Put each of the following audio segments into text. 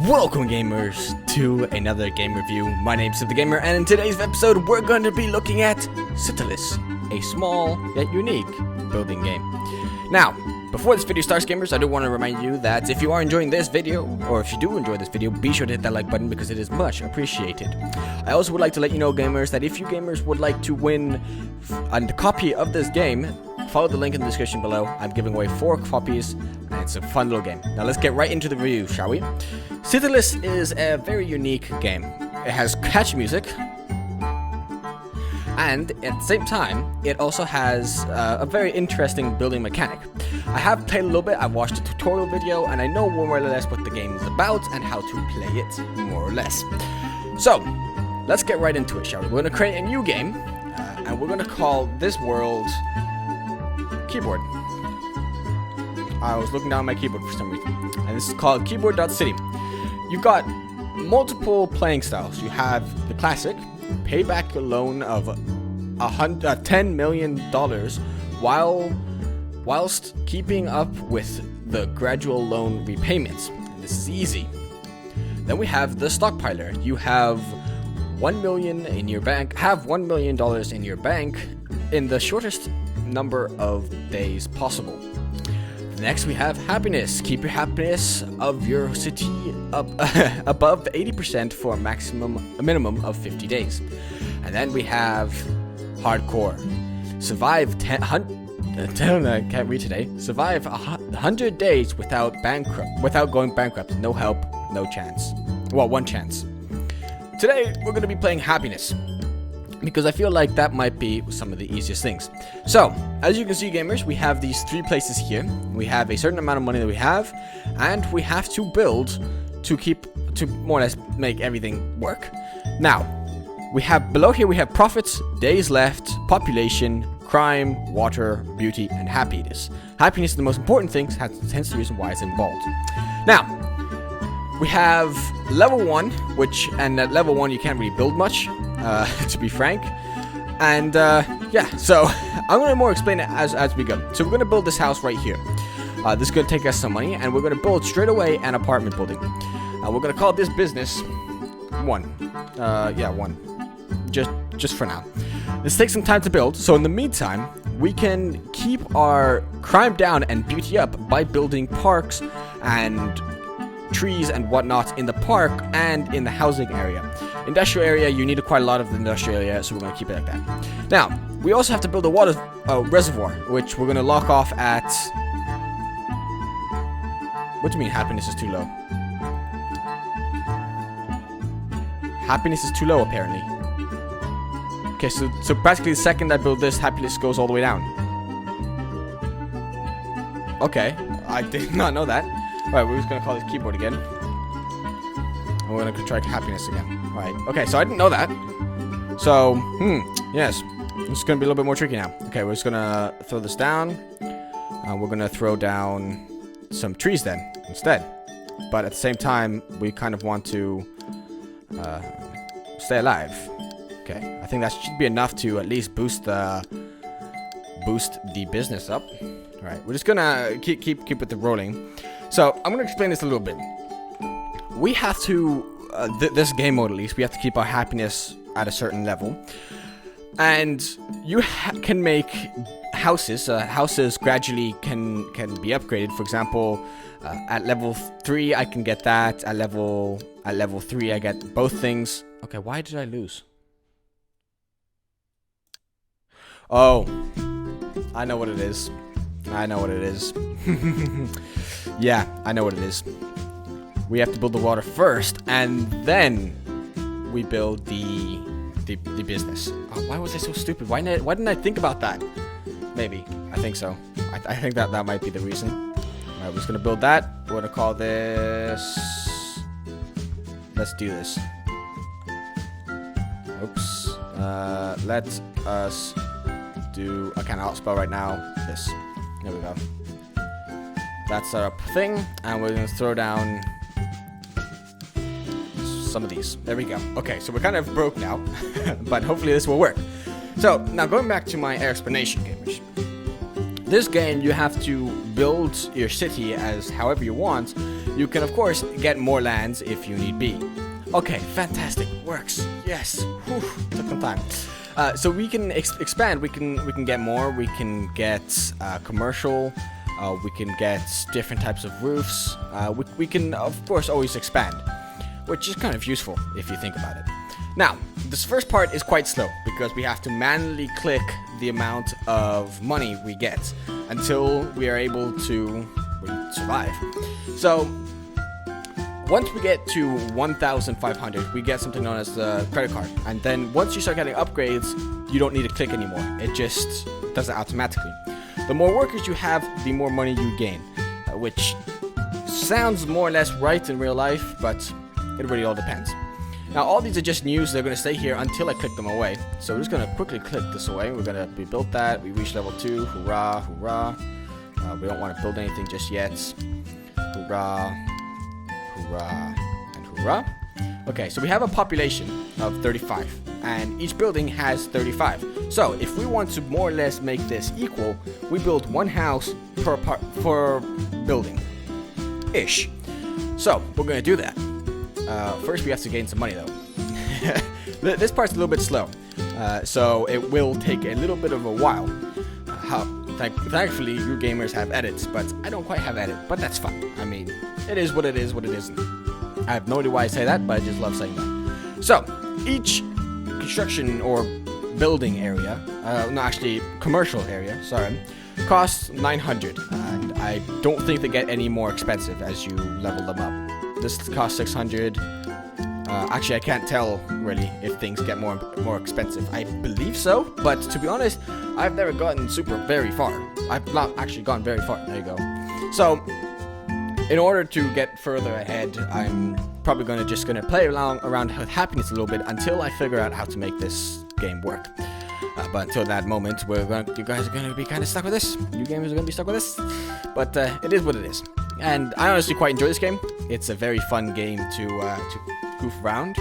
Welcome gamers to another game review. My name's SebTheGamer, and in today's episode we're going to be looking at Citalis, a small yet unique building game. Now, before this video starts gamers, I do want to remind you that if you are enjoying this video, or if you do enjoy this video, be sure to hit that like button because it is much appreciated. I also would like to let you know gamers that if you gamers would like to win a copy of this game, follow the link in the description below. I'm giving away 4 copies, and it's a fun little game. Now let's get right into the review, shall we? Citalis is a very unique game. It has catchy music, and at the same time, it also has a very interesting building mechanic. I have played a little bit, I've watched a tutorial video, and I know more or less what the game is about and how to play it, more or less. So, let's get right into it, shall we? We're going to create a new game, and we're going to call this world Keyboard. I was looking down at my keyboard for some reason, and this is called keyboard.city. You've got multiple playing styles. You have the classic, pay back your loan of $10 million whilst keeping up with the gradual loan repayments. And this is easy. Then we have the stockpiler. You have $1 million in your bank, $1 million in your bank in the shortest number of days possible. Next we have happiness. Keep your happiness of your city up above 80% for a minimum of 50 days. And then we have hardcore. Survive I can't read today. Survive 100 days without going bankrupt. No help, no chance. Well, one chance. Today we're going to be playing happiness, because I feel like that might be some of the easiest things. So, as you can see gamers, we have these 3 places here. We have a certain amount of money that we have, and we have to build to more or less make everything work. Now, we have below here we have profits, days left, population, crime, water, beauty, and happiness. Happiness is the most important thing, hence the reason why it's in bold. Now, we have level 1, and at level 1 you can't really build much. To be frank, and yeah, so I'm going to more explain it as we go. So we're going to build this house right here. This is going to take us some money, and we're going to build straight away an apartment building. We're going to call this business 1. Yeah, 1. Just for now. This takes some time to build, so in the meantime, we can keep our crime down and beauty up by building parks and trees and whatnot in the park and in the housing area. Industrial area, you need quite a lot of the industrial area, so we're going to keep it like that. Now, we also have to build a water reservoir, which we're going to lock off at... What do you mean happiness is too low? Happiness is too low, apparently. Okay, so practically the second I build this, happiness goes all the way down. Okay, I did not know that. Alright, we're just going to call this keyboard again. And we're going to try happiness again. Alright, okay, so I didn't know that. So, yes. It's going to be a little bit more tricky now. Okay, we're just going to throw this down. We're going to throw down some trees then, instead. But at the same time, we kind of want to stay alive. Okay, I think that should be enough to at least boost the business up. Alright, we're just going to keep with the rolling. So, I'm going to explain this a little bit. We have to, this game mode at least, we have to keep our happiness at a certain level. And you can make houses. Houses gradually can be upgraded. For example, at level 3 I can get that. At level 3 I get both things. Okay, why did I lose? Oh, I know what it is. Yeah, I know what it is. We have to build the water first, and then we build the business. Oh, why was I so stupid? Why didn't I think about that? Maybe. I think so. I think that might be the reason. Alright, we're just going to build that. We're going to call this... Let's do this. Oops. Let us do... I cannot spell right now. This. There we go. That's our thing, and we're going to throw down some of these. There we go. Okay, so we're kind of broke now, but hopefully this will work. So, now going back to my explanation, gamers. This game, you have to build your city as however you want, You can, of course, get more lands if you need be. Okay, fantastic. Works. Yes. Whew, took some time. So we can expand. We can get more. We can get commercial. We can get different types of roofs. We can, of course, always expand, which is kind of useful if you think about it. Now, this first part is quite slow because we have to manually click the amount of money we get until we are able to survive. So once we get to 1,500, we get something known as the credit card. And then once you start getting upgrades, you don't need to click anymore. It just does it automatically. The more workers you have, the more money you gain, which sounds more or less right in real life, but it really all depends. Now, all these are just news. They're going to stay here until I click them away. So we're just going to quickly click this away. We're going to rebuild that. We reached level 2. Hurrah, hurrah. We don't want to build anything just yet. Hurrah, hurrah, and hurrah. Okay, so we have a population of 35, and each building has 35. So if we want to more or less make this equal, we build one house per building-ish. So we're going to do that. First, we have to gain some money, though. This part's a little bit slow, so it will take a little bit of a while. Thankfully, you gamers have edits, but I don't quite have edit, but that's fine. I mean, it is what it is, what it isn't. I have no idea why I say that, but I just love saying that. So, each construction or building area, no, actually, commercial area, sorry, costs 900, and I don't think they get any more expensive as you level them up. This costs 600. Actually, I can't tell really if things get more expensive. I believe so, but to be honest, I've never gotten very far. I've not actually gone very far. There you go. So, in order to get further ahead, I'm probably just gonna play around with happiness a little bit until I figure out how to make this game work. But until that moment, you guys are gonna be kind of stuck with this. You gamers are gonna be stuck with this. But it is what it is. And I honestly quite enjoy this game. It's a very fun game to goof around.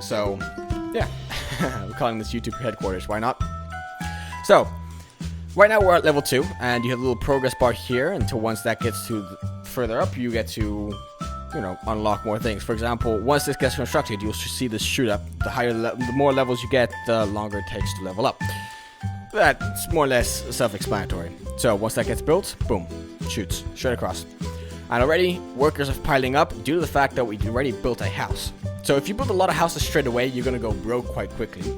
So, yeah. We're calling this YouTube headquarters. Why not? So, right now we're at level 2, and you have a little progress bar here until once that gets to further up, you get to, unlock more things. For example, once this gets constructed, you'll see this shoot up. The more levels you get, the longer it takes to level up. That's more or less self-explanatory. So once that gets built, boom, shoots straight across. And already, workers are piling up due to the fact that we already built a house. So if you build a lot of houses straight away, you're going to go broke quite quickly.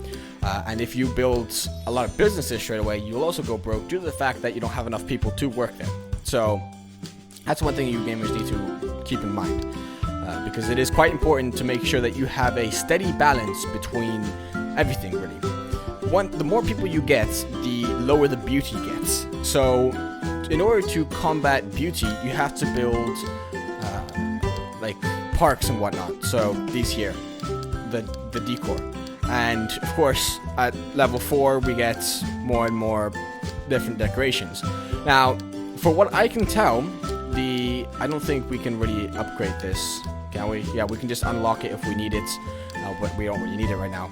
And if you build a lot of businesses straight away, you'll also go broke due to the fact that you don't have enough people to work there. So that's one thing you gamers need to keep in mind. Because it is quite important to make sure that you have a steady balance between everything, really. The more people you get, the lower the beauty gets. So in order to combat beauty, you have to build like parks and whatnot. So these here, the decor. And of course, at level 4, we get more and more different decorations. Now, for what I can tell, I don't think we can really upgrade this, can we? Yeah, we can just unlock it if we need it, but we don't really need it right now.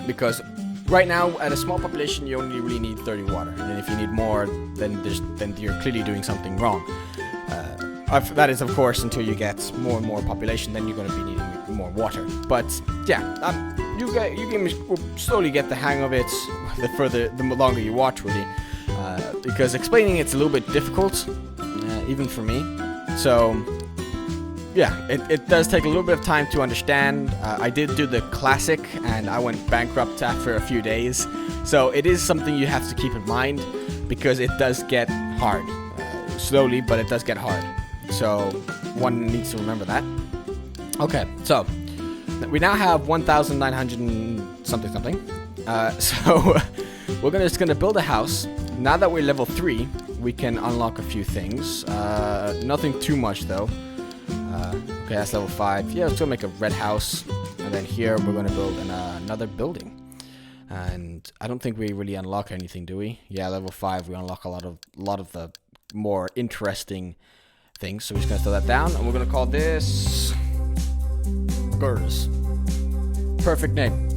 Because right now, at a small population, you only really need 30 water. And if you need more, then you're clearly doing something wrong. That is, of course, until you get more and more population, then you're going to be needing more water. But yeah, you gamers will slowly get the hang of it the longer you watch, really. Because explaining it's a little bit difficult, even for me. So yeah, it does take a little bit of time to understand. I did do the classic, and I went bankrupt after a few days. So it is something you have to keep in mind, because it does get hard. Slowly, but it does get hard. So one needs to remember that. Okay, so we now have 1,900 and something. So we're just gonna build a house. Now that we're level 3, we can unlock a few things. Nothing too much though. Okay, that's level 5. Yeah, let's go make a red house. And then here we're gonna build another building. And I don't think we really unlock anything, do we? Yeah, level 5 we unlock a lot of the more interesting things. So we're just gonna throw that down, and we're gonna call this Gers. Perfect name.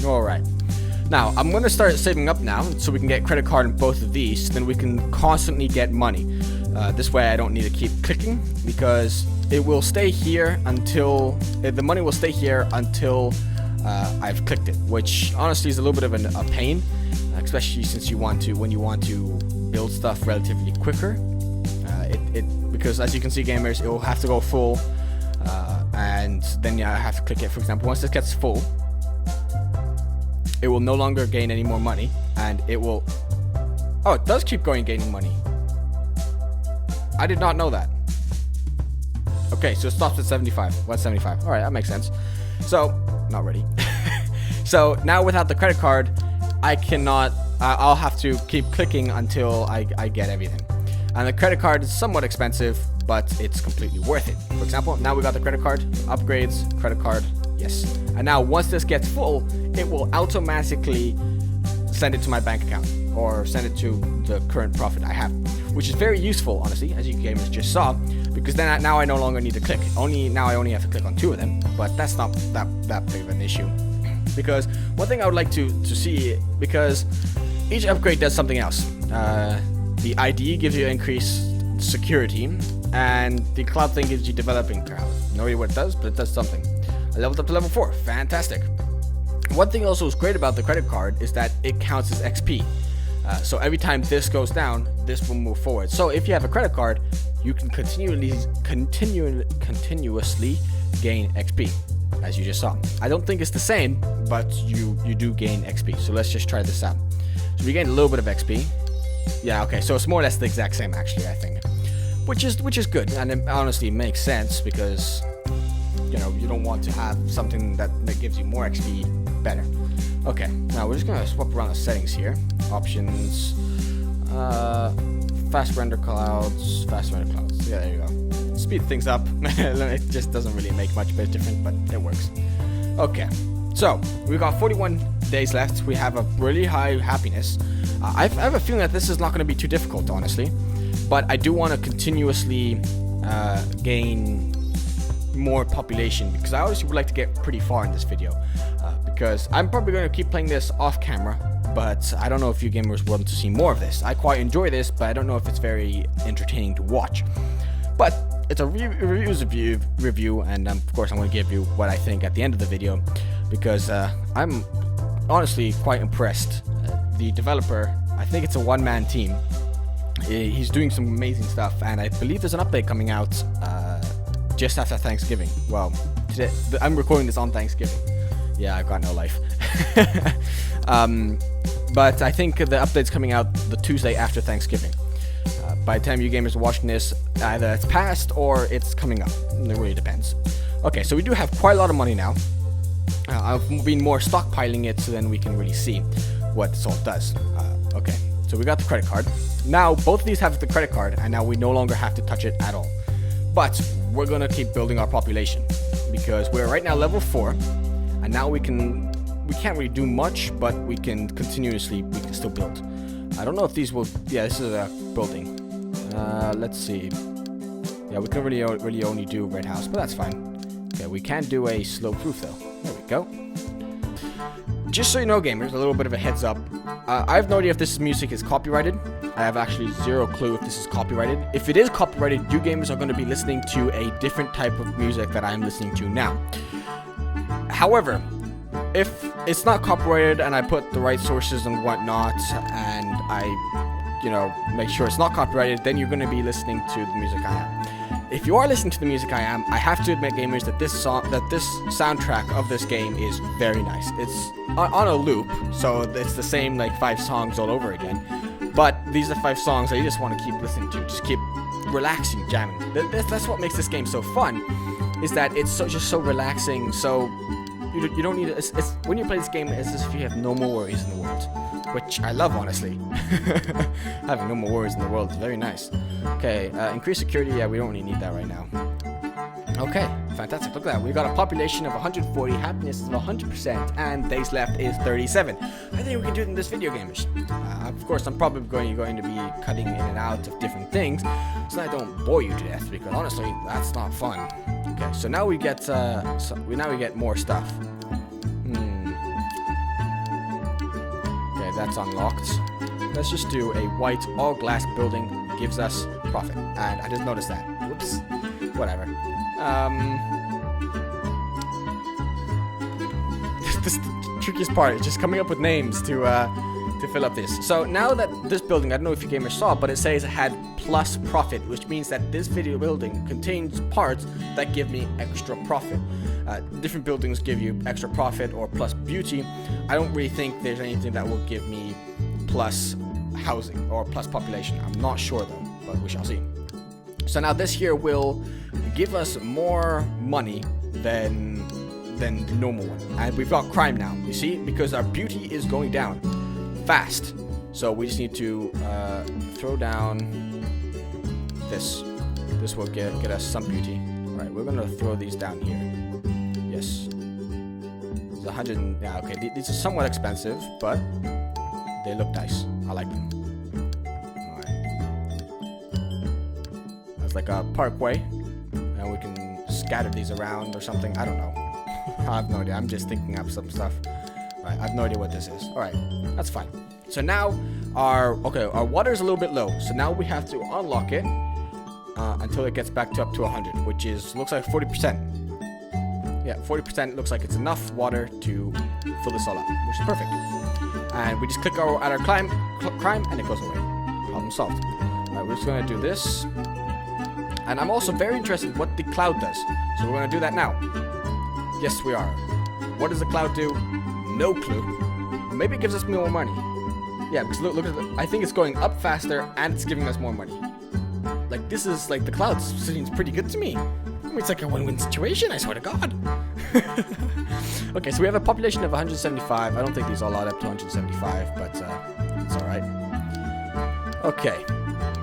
Alright. Now, I'm gonna start saving up now, so we can get credit card in both of these, then we can constantly get money. This way I don't need to keep clicking, because it will stay here until the money will stay here until I've clicked it, which honestly is a little bit of a pain, especially since when you want to build stuff relatively quicker. Because as you can see, gamers, it will have to go full, and then I have to click it. For example, once this gets full, it will no longer gain any more money, and it will. Oh, it does keep gaining money. I did not know that. Okay, so it stops at 75. 175. All right, that makes sense. So, not ready. So now without the credit card, I cannot. I'll have to keep clicking until I get everything. And the credit card is somewhat expensive, but it's completely worth it. For example, now we got the credit card, upgrades, credit card, yes. And now once this gets full, it will automatically send it to my bank account, or send it to the current profit I have, which is very useful, honestly, as you gamers just saw, because then now I no longer need to click. Now I only have to click on 2 of them, but that's not that big of an issue. Because one thing I would like to see, because each upgrade does something else. The ID gives you increased security, and the cloud thing gives you developing power. No idea what it does, but it does something. I leveled up to level 4. Fantastic. One thing also is great about the credit card is that it counts as XP. So every time this goes down, this will move forward. So if you have a credit card, you can continuously gain XP, as you just saw. I don't think it's the same, but you do gain XP. So let's just try this out. So we gained a little bit of XP. Yeah, okay, so it's more or less the exact same, actually, I think. Which is good, and it honestly makes sense, because you know, you don't want to have something that gives you more XP better. Okay, now we're just gonna swap around the settings here. Options, fast render clouds. Yeah, there you go. Speed things up. It just doesn't really make much of a difference, but it works. Okay, so we've got 41 days left. We have a really high happiness. I have a feeling that this is not going to be too difficult, honestly, but I do want to continuously gain more population, because I obviously would like to get pretty far in this video, because I'm probably going to keep playing this off camera, but I don't know if you gamers want to see more of this. I quite enjoy this, but I don't know if it's very entertaining to watch. But it's a review, and of course I'm going to give you what I think at the end of the video, because I'm honestly quite impressed. The developer, I think it's a one-man team. He's doing some amazing stuff, and I believe there's an update coming out just after Thanksgiving. Well, today, I'm recording this on Thanksgiving. Yeah, I've got no life. But I think the update's coming out the Tuesday after Thanksgiving. By the time you gamers are watching this, either it's past or it's coming up. It really depends. Okay, so we do have quite a lot of money now. I've been more stockpiling it so then we can really see what this all does. Okay, so we got the credit card. Now both of these have the credit card, and now we no longer have to touch it at all. But we're gonna keep building our population, because we're right now level 4, and now we can't really do much, but we can still build. I don't know if these will. Yeah, this is a building. Let's see. Yeah, we can really only do red house, but that's fine. Okay, we can do a slow proof though. There we go. Just so you know, gamers, a little bit of a heads up. I have no idea if this music is copyrighted. I have actually zero clue if this is copyrighted. If it is copyrighted, you gamers are going to be listening to a different type of music that I'm listening to now. However, if it's not copyrighted and I put the right sources and whatnot, and I, make sure it's not copyrighted, then you're going to be listening to the music I am. If you are listening to the music I am, I have to admit, gamers, that this soundtrack of this game is very nice. It's on a loop, so it's the same 5 songs all over again. But these are 5 songs that you just want to keep listening to, just keep relaxing, jamming. That's what makes this game so fun, is that it's just so relaxing. So you don't need it. It's when you play this game, it's as if you have no more worries in the world, which I love, honestly. Having no more worries in the world is very nice. Okay, increase security. Yeah, we don't really need that right now. Okay, fantastic. Look at that. We got a population of 140, happiness of 100%, and days left is 37. I think we can do it in this video, gamers. Of course, I'm probably going to be cutting in and out of different things, so I don't bore you to death, because honestly, that's not fun. Okay, so now we get more stuff. Okay, that's unlocked. Let's just do a white all glass building. Gives us profit. And I just noticed that. Whoops. Whatever. This is the trickiest part. It's just coming up with names to fill up this. So now that this building, I don't know if you gamers saw, but it says it had plus profit, which means that this video building contains parts that give me extra profit. Different buildings give you extra profit or plus beauty. I don't really think there's anything that will give me plus housing or plus population. I'm not sure though, but we shall see. So now this here will give us more money than the normal one. And we've got crime now, you see, because our beauty is going down fast. So we just need to throw down this. This will get us some beauty. Alright, we're gonna throw these down here. Yes. It's 100. Yeah, okay. These are somewhat expensive, but they look nice. I like them. Alright. That's like a parkway. And we can scatter these around or something. I don't know. I have no idea. I'm just thinking up some stuff. Right, I have no idea what this is. Alright, that's fine. So now our water is a little bit low. So now we have to unlock it until it gets back to up to 100, which is looks like 40%. Yeah, 40% looks like it's enough water to fill this all up, which is perfect. And we just click at our crime and it goes away. Problem solved. Alright, we're just gonna do this. And I'm also very interested in what the cloud does. So we're gonna do that now. Yes, we are. What does the cloud do? No clue. Maybe it gives us more money. Yeah, because look at I think it's going up faster and it's giving us more money. Like, this is like the cloud seems pretty good to me. I mean, it's like a win-win situation, I swear to God. Okay, so we have a population of 175. I don't think these all add up to 175, but it's alright. Okay,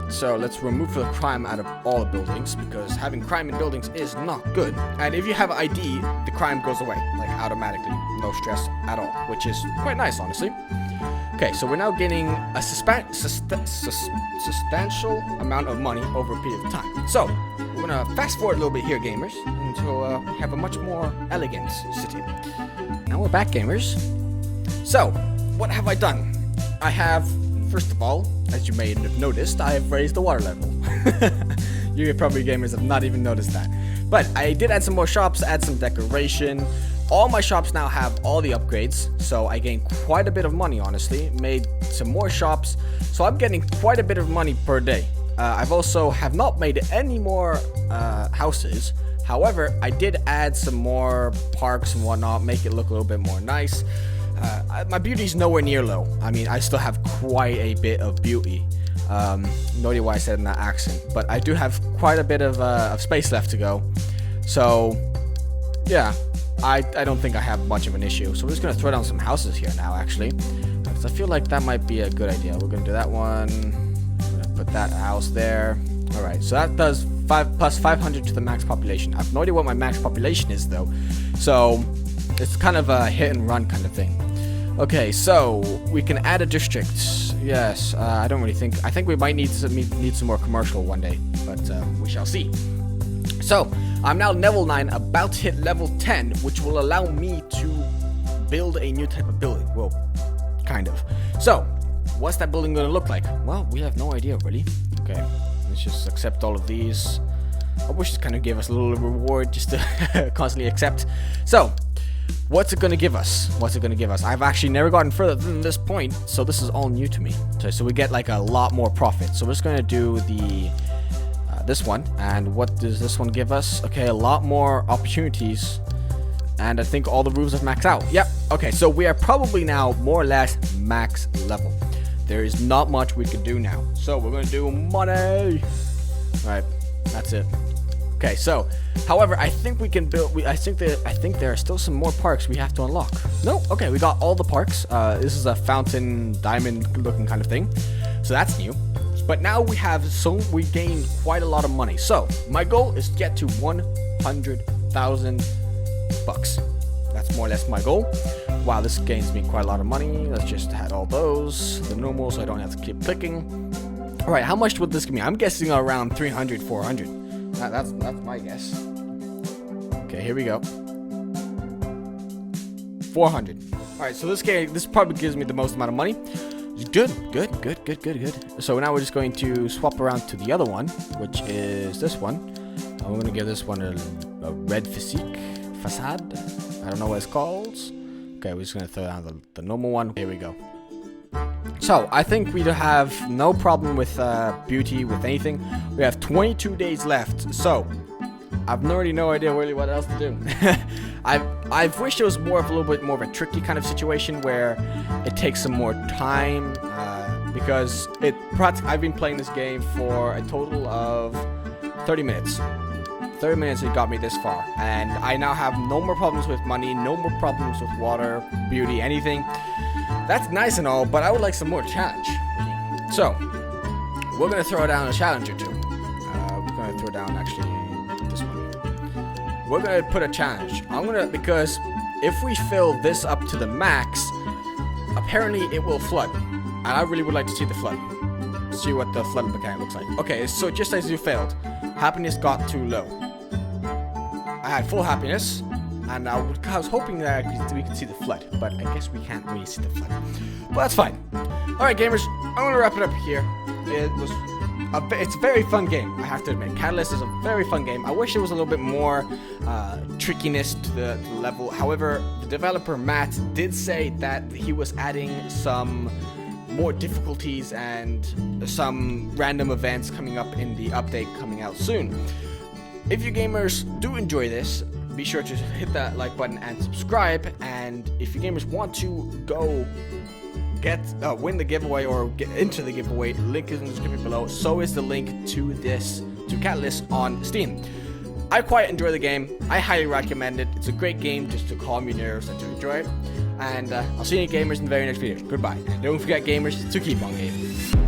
so let's remove the crime out of all the buildings, because having crime in buildings is not good. And if you have ID, the crime goes away, like automatically. No stress at all, which is quite nice, honestly. Okay, so we're now gaining a substantial amount of money over a period of time. So, we're gonna fast forward a little bit here, gamers, until we have a much more elegant city. Now we're back, gamers. So, what have I done? I have, first of all, as you may have noticed, I have raised the water level. You probably gamers have not even noticed that. But I did add some more shops, add some decoration. All my shops now have all the upgrades, so I gained quite a bit of money, honestly. Made some more shops, so I'm getting quite a bit of money per day. I've also have not made any more houses. However, I did add some more parks and whatnot, make it look a little bit more nice. My beauty's nowhere near low. I mean, I still have quite a bit of beauty. No idea why I said in that accent, but I do have quite a bit of space left to go. So, yeah. I don't think I have much of an issue. So we're just going to throw down some houses here now, actually. Because I feel like that might be a good idea. We're going to do that one. I'm going to put that house there. Alright, so that does 5 plus 500 to the max population. I have no idea what my max population is, though. So it's kind of a hit and run kind of thing. Okay, so we can add a district. Yes, I don't really think... I think we might need some more commercial one day. But we shall see. So, I'm now level 9, about to hit level 10, which will allow me to build a new type of building. Well, kind of. So, what's that building going to look like? Well, we have no idea, really. Okay, let's just accept all of these. I wish it kind of gave us a little reward just to constantly accept. So, what's it going to give us? What's it going to give us? I've actually never gotten further than this point, so this is all new to me. So we get like a lot more profit. So we're just going to do the... this one, and what does this one give us? Okay, a lot more opportunities, and I think all the roofs have maxed out. Yep. Okay, so we are probably now more or less max level. There is not much we can do now, so we're gonna do money. All right, that's it. Okay, so however, I think we can build. I think there are still some more parks we have to unlock. No, okay, we got all the parks. This is a fountain diamond-looking kind of thing, so that's new. But now we gained quite a lot of money. So my goal is to get to 100,000 bucks. That's more or less my goal. Wow, this gains me quite a lot of money. Let's just add all those, the normal, so I don't have to keep clicking. All right, how much would this give me? I'm guessing around 300, 400. That's my guess. Okay, here we go. 400. All right, so this probably gives me the most amount of money. Good. So now we're just going to swap around to the other one, which is this one. I'm going to give this one a red facade. I don't know what it's called. Okay, we're just going to throw down the normal one. Here we go. So, I think we have no problem with beauty, with anything. We have 22 days left, so I've already no idea really what else to do. I've wished it was a little bit more of a tricky kind of situation where it takes some more time, because I've been playing this game for a total of 30 minutes. 30 minutes it got me this far, and I now have no more problems with money, no more problems with water, beauty, anything. That's nice and all, but I would like some more challenge. So, we're going to throw down a challenge or two. We're going to throw down, actually, this one. We're going to put a challenge. Because if we fill this up to the max, apparently it will flood. And I really would like to see the flood. See what the flood mechanic looks like. Okay, so just as you failed, happiness got too low. I had full happiness, and I was hoping that we could see the flood, but I guess we can't really see the flood. But that's fine. Alright, gamers, I'm going to wrap it up here. It's a very fun game, I have to admit. Citalis is a very fun game. I wish there was a little bit more trickiness to the level. However, the developer, Matt, did say that he was adding some more difficulties and some random events coming up in the update coming out soon. If you gamers do enjoy this, be sure to hit that like button and subscribe. And if you gamers want to go win the giveaway or get into the giveaway, link is in the description below. So is the link to Citalis on Steam. I quite enjoy the game. I highly recommend it. It's a great game just to calm your nerves and to enjoy it. And I'll see you gamers in the very next video. Goodbye. And don't forget, gamers, to keep on gaming.